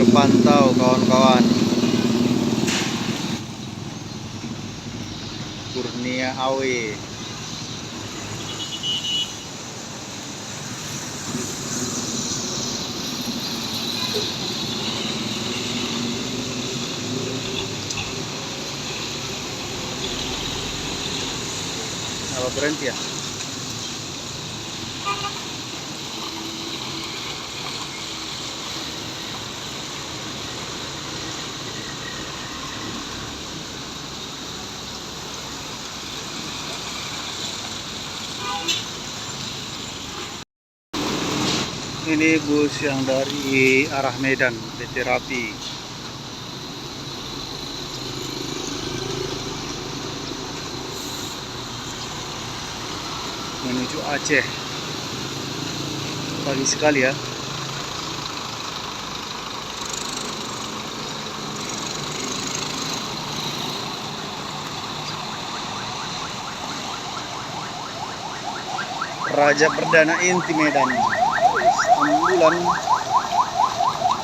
terpantau kawan-kawan. Kurnia AW. Apa berhenti ya? Ini bus yang dari arah Medan, PT Rapi. Menuju Aceh. Pagi sekali ya. Raja Perdana Inti Medan. Ambulan.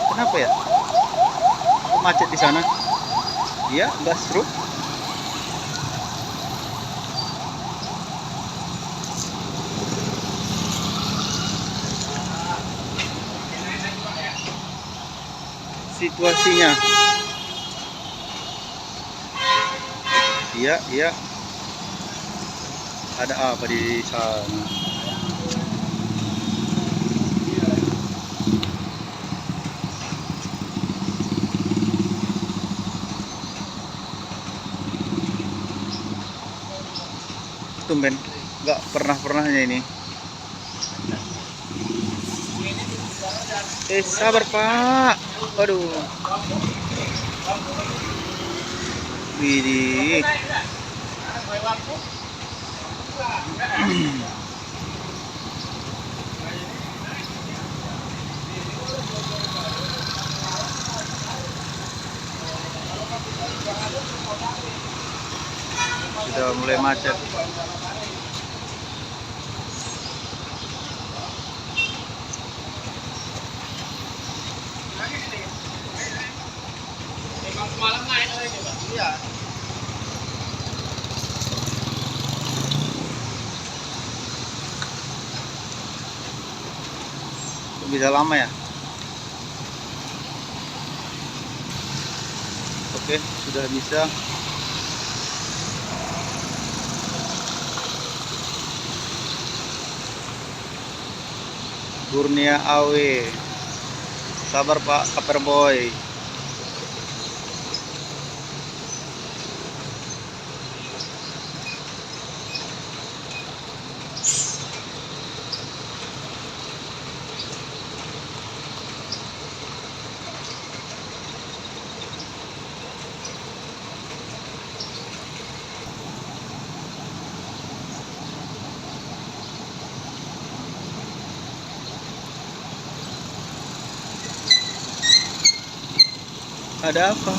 Kenapa ya? Kok macet di sana? Iya, gas truk. Situasinya. Iya. Ada apa di sana? Tumben, nggak pernahnya ini. Sabar Pak. Waduh. Widih. Sudah mulai macet. Bisa lama ya? Oke, sudah bisa. Kurnia AW. Sabar Pak Kaperboy. Ada apa?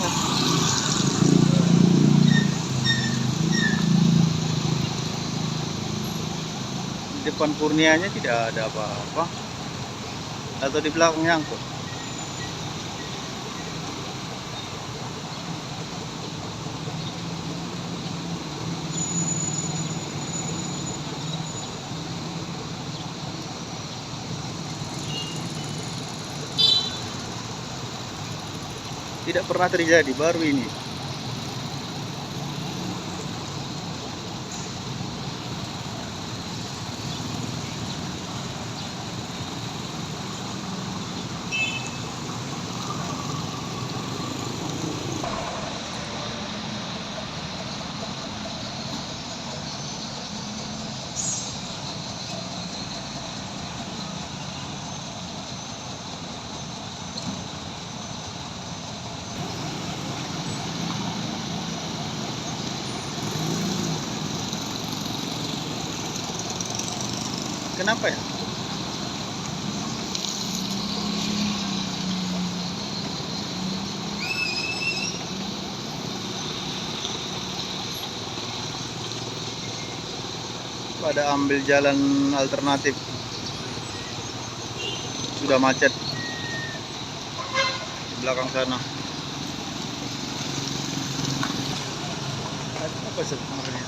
Di depan Kurnianya tidak ada apa-apa. Atau di belakangnya angkut? Tidak pernah terjadi, baru ini. Kenapa ya? Pada ambil jalan alternatif. Sudah macet. belakang sana. Apa sebenarnya?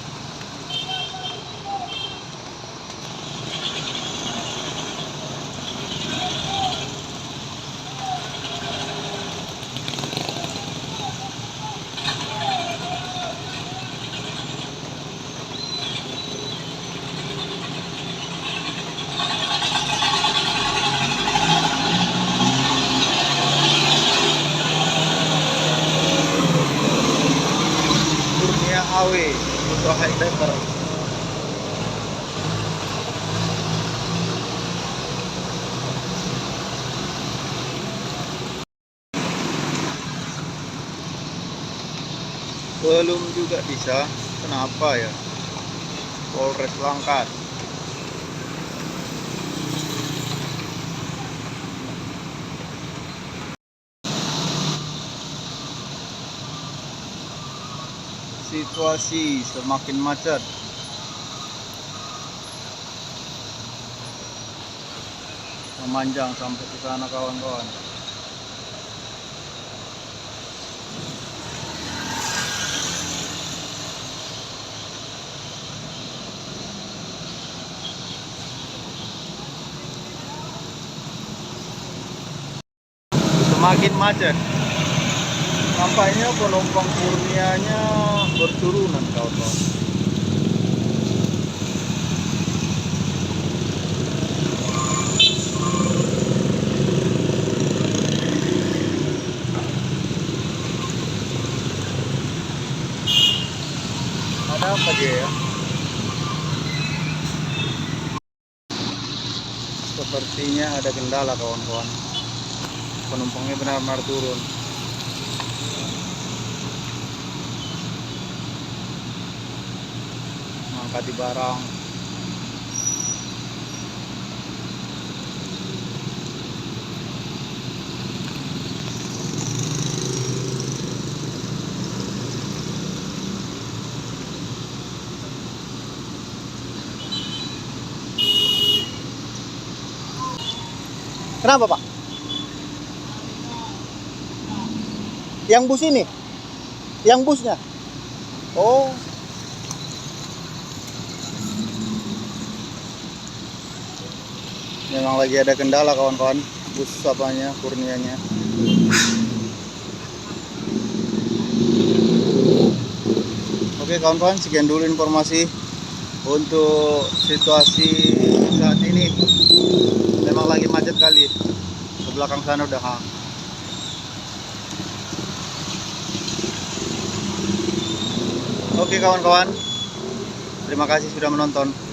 Kurnia AW untuk high diver. Belum juga bisa. Kenapa ya? Polres Langkat. Situasi semakin macet. Memanjang sampai ke sana kawan-kawan. Semakin macet. Nampaknya penumpang Kurnianya berturunan kawan-kawan. Ada apa dia ya? Sepertinya ada kendala kawan-kawan. Penumpangnya benar-benar turun. Mengangkati barang. Kenapa Pak? Yang bus ini? Yang busnya? Oh. Memang lagi ada kendala kawan-kawan. Bus apanya, Kurnianya. Oke kawan-kawan, sekian dulu informasi untuk situasi saat ini. Memang lagi macet kali. Ke belakang sana udah Oke kawan-kawan, terima kasih sudah menonton.